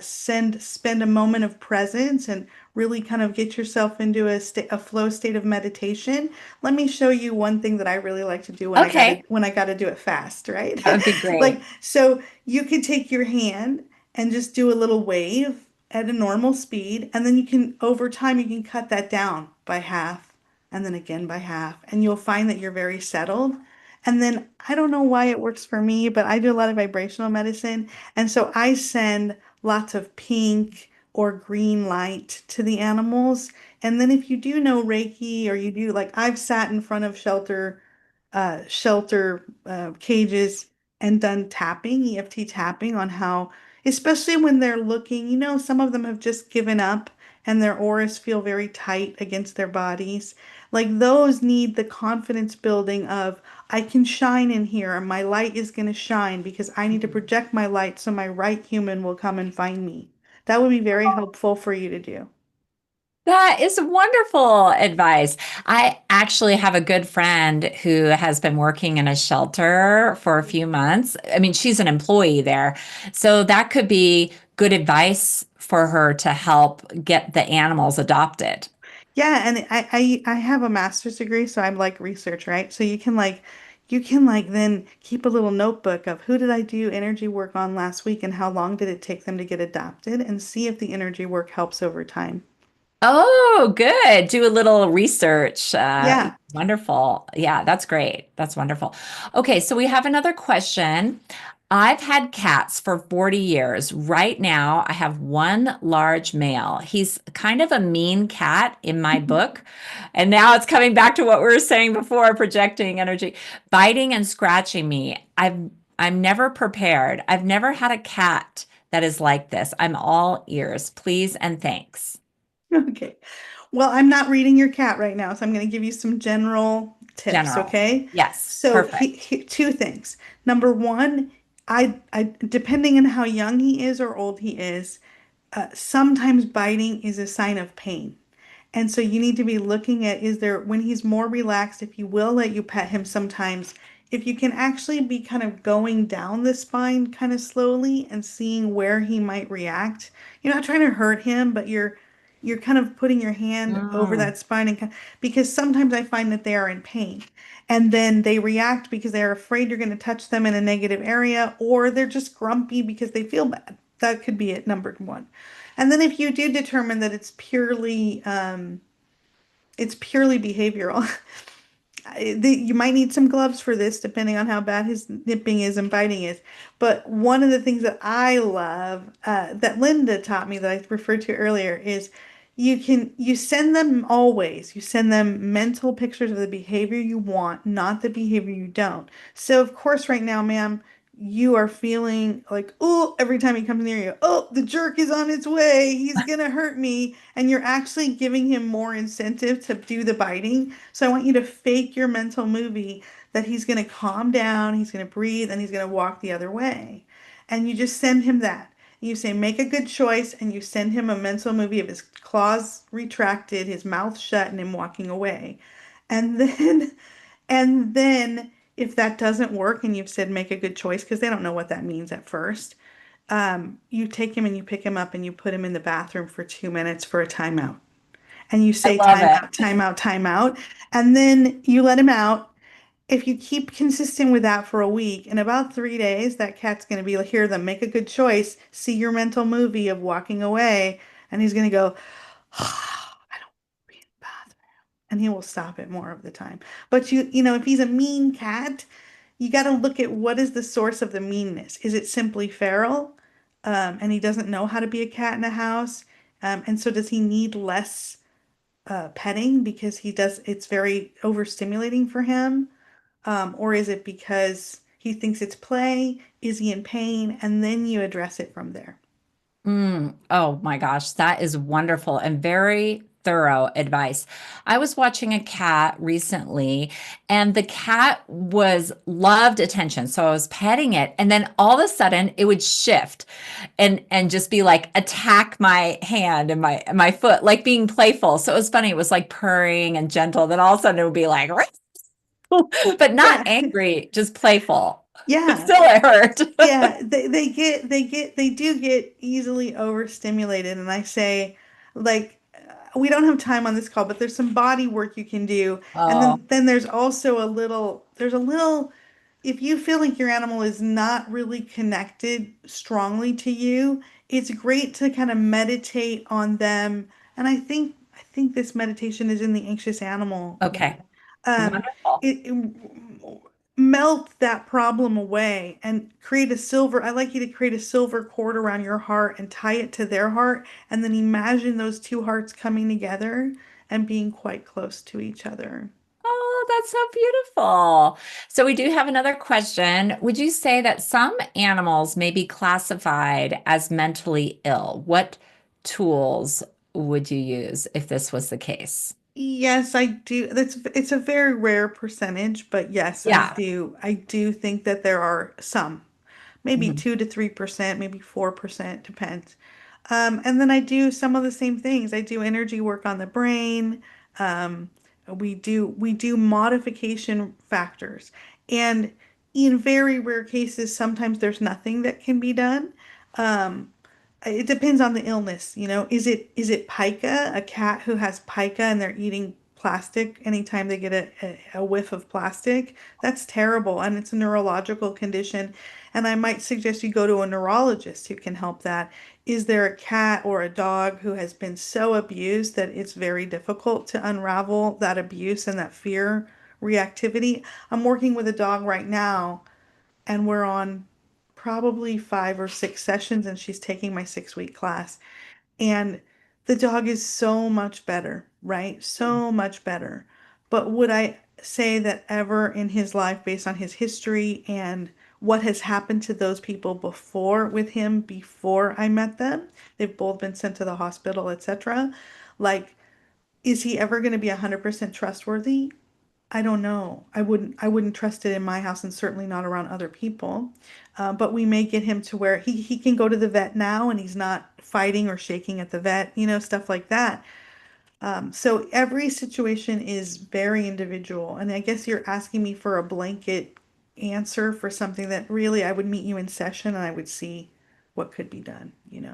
spend a moment of presence and really kind of get yourself into a flow state of meditation. Let me show you one thing that I really like to do Okay, when I gotta do it fast, right? that would be great. Like, so you could take your hand and just do a little wave at a normal speed, and then over time, you can cut that down by half and then again by half, and you'll find that you're very settled. And then I don't know why it works for me, but I do a lot of vibrational medicine, and so I send lots of pink, or green light to the animals. And then if you do know Reiki or you do like I've sat in front of shelter cages and done tapping, EFT tapping on how, especially when they're looking, some of them have just given up and their auras feel very tight against their bodies. Like those need the confidence building of I can shine in here and my light is going to shine because I need to project my light so my right human will come and find me. That would be very helpful for you to do. That is wonderful advice. I actually have a good friend who has been working in a shelter for a few months. I mean, she's an employee there. So that could be good advice for her to help get the animals adopted. Yeah, and I have a master's degree, so I'm like research, right? So you can like then keep a little notebook of who did I do energy work on last week and how long did it take them to get adopted and see if the energy work helps over time. Oh, good. Do a little research. Yeah. Wonderful. Yeah, that's great. That's wonderful. Okay, so we have another question. I've had cats for 40 years. Right now, I have one large male. He's kind of a mean cat in my book. And now it's coming back to what we were saying before, projecting energy, biting and scratching me. I'm never prepared. I've never had a cat that is like this. I'm all ears. Please and thanks. Okay. Well, I'm not reading your cat right now, so I'm going to give you some general tips, General. okay? Yes, So, perfect. two things. Number one, depending on how young he is or old he is, sometimes biting is a sign of pain. And so you need to be looking at is there, when he's more relaxed, if he will let you pet him sometimes, if you can actually be kind of going down the spine kind of slowly and seeing where he might react. You're not trying to hurt him, but you're kind of putting your hand over Mm. that spine and because sometimes I find that they are in pain. And then they react because they're afraid you're going to touch them in a negative area, or they're just grumpy because they feel bad. That could be it, number one. And then if you do determine that it's purely behavioral, you might need some gloves for this, depending on how bad his nipping is and biting is. But one of the things that I love, that Linda taught me that I referred to earlier, is you send them always, you send them mental pictures of the behavior you want, not the behavior you don't. So of course, right now, ma'am, you are feeling like, oh, every time he comes near you, oh, the jerk is on its way. He's gonna hurt me. And you're actually giving him more incentive to do the biting. So I want you to fake your mental movie that he's gonna calm down, he's gonna breathe, and he's gonna walk the other way. And you just send him that. You say, make a good choice, and you send him a mental movie of his claws retracted, his mouth shut, and him walking away. And then and then if that doesn't work and you've said make a good choice, because they don't know what that means at first, you take him and you pick him up and you put him in the bathroom for 2 minutes for a timeout. And you I say love it. timeout, timeout, timeout. And then you let him out. If you keep consistent with that for a week, in about 3 days, that cat's going to be like, hear them, make a good choice, see your mental movie of walking away, and he's going to go, I don't be in the bathroom. And he will stop it more of the time. But if he's a mean cat, you got to look at what is the source of the meanness. Is it simply feral? And he doesn't know how to be a cat in a house? And so does he need less petting because it's very overstimulating for him? Or is it because he thinks it's play? Is he in pain? And then you address it from there. Oh my gosh, that is wonderful and very thorough advice. I was watching a cat recently, and the cat was loved attention. So I was petting it, and then all of a sudden it would shift and just be like attack my hand and my foot, like being playful. So it was funny. It was like purring and gentle. Then all of a sudden it would be like, but not Yeah. angry, just playful. Yeah. Still it hurt. Yeah, they do get easily overstimulated, and I say, like, we don't have time on this call, but there's some body work you can do, and Oh, then there's also there's a little, if you feel like your animal is not really connected strongly to you, it's great to kind of meditate on them, and I think this meditation is in the anxious animal one. okay. Um, Wonderful. it, melt that problem away and create a silver. I like you to create a silver cord around your heart and tie it to their heart, and then imagine those two hearts coming together and being quite close to each other. Oh, that's so beautiful. So we do have another question. Would you say that some animals may be classified as mentally ill? What tools would you use if this was the case? Yes, I do. It's a very rare percentage, but yes, I Yeah. do. I do think that there are some, maybe Mhm. 2 to 3%, maybe 4%, depends. And then I do some of the same things. I do energy work on the brain. Um, we do modification factors, and in very rare cases, sometimes there's nothing that can be done. Um, it depends on the illness, you know. Is it pica, a cat who has pica and they're eating plastic anytime they get a whiff of plastic? That's terrible, and it's a neurological condition. And I might suggest you go to a neurologist who can help that. Is there a cat or a dog who has been so abused that it's very difficult to unravel that abuse and that fear reactivity? I'm working with a dog right now, and we're on probably 5 or 6 sessions, and she's taking my 6 week class. And the dog is so much better, right? So much better. But would I say that ever in his life, based on his history and what has happened to those people before with him before I met them? They've both been sent to the hospital, etc. Like, is he ever going to be 100% trustworthy? I don't know. I wouldn't trust it in my house, and certainly not around other people. But we may get him to where he can go to the vet now and he's not fighting or shaking at the vet, stuff like that. So every situation is very individual. And I guess you're asking me for a blanket answer for something that really I would meet you in session and I would see what could be done.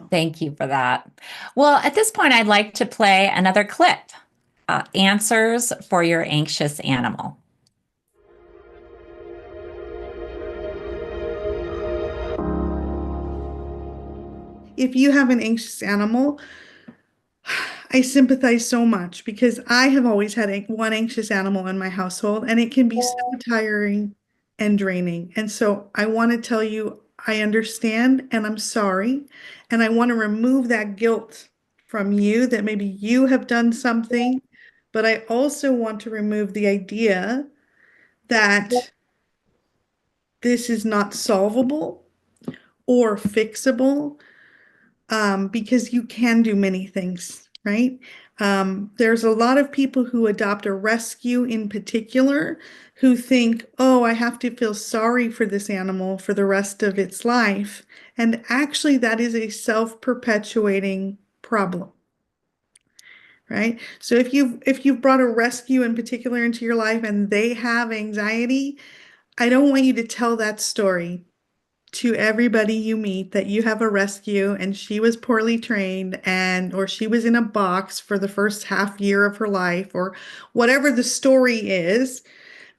Thank you for that. Well, at this point, I'd like to play another clip. Answers for your anxious animal. If you have an anxious animal, I sympathize so much because I have always had one anxious animal in my household, and it can be so tiring and draining. And so I want to tell you, I understand and I'm sorry. And I want to remove that guilt from you that maybe you have done something. But I also want to remove the idea that this is not solvable or fixable, because you can do many things, right? There's a lot of people who adopt a rescue in particular who think, oh, I have to feel sorry for this animal for the rest of its life. And actually, that is a self-perpetuating problem, right? So if you've brought a rescue in particular into your life and they have anxiety, I don't want you to tell that story to everybody you meet that you have a rescue and she was poorly trained, and or she was in a box for the first half year of her life, or whatever the story is.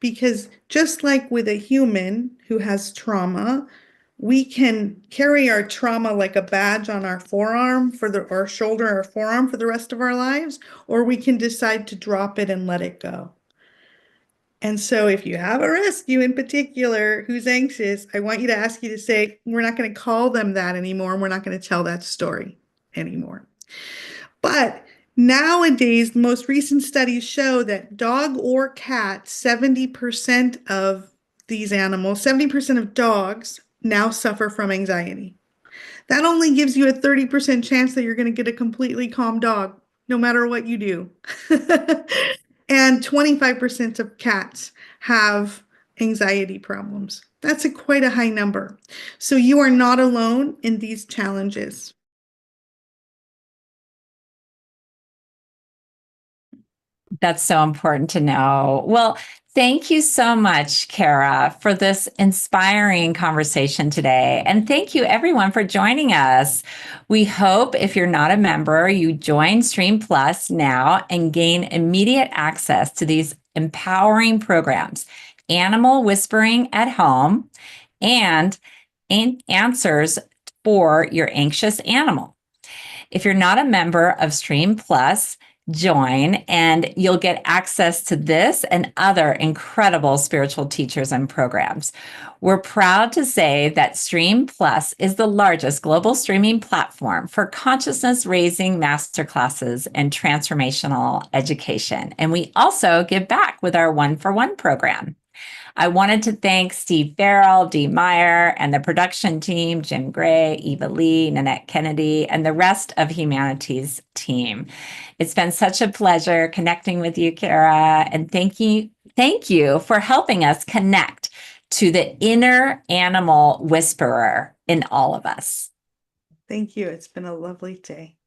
Because just like with a human who has trauma, we can carry our trauma like a badge on our forearm for the or shoulder or forearm for the rest of our lives, or we can decide to drop it and let it go. And so if you have a rescue in particular who's anxious, I want you to ask you to say, we're not going to call them that anymore, and we're not going to tell that story anymore. But nowadays, the most recent studies show that dog or cat, 70% of these animals, 70% of dogs now suffer from anxiety. That only gives you a 30% chance that you're going to get a completely calm dog, no matter what you do. And 25% of cats have anxiety problems. That's quite a high number. So you are not alone in these challenges. That's so important to know. Well, thank you so much, Kara, for this inspiring conversation today. And thank you, everyone, for joining us. We hope if you're not a member, you join Stream Plus now and gain immediate access to these empowering programs, Animal Whispering at Home and Answers for Your Anxious Animal. If you're not a member of Stream Plus, join, and you'll get access to this and other incredible spiritual teachers and programs. We're proud to say that Stream Plus is the largest global streaming platform for consciousness raising masterclasses and transformational education. And we also give back with our 1-for-1 program. I wanted to thank Steve Farrell, Dee Meyer, and the production team, Jim Gray, Eva Lee, Nanette Kennedy, and the rest of Humanity's team. It's been such a pleasure connecting with you, Kara, and thank you for helping us connect to the inner animal whisperer in all of us. Thank you. It's been a lovely day.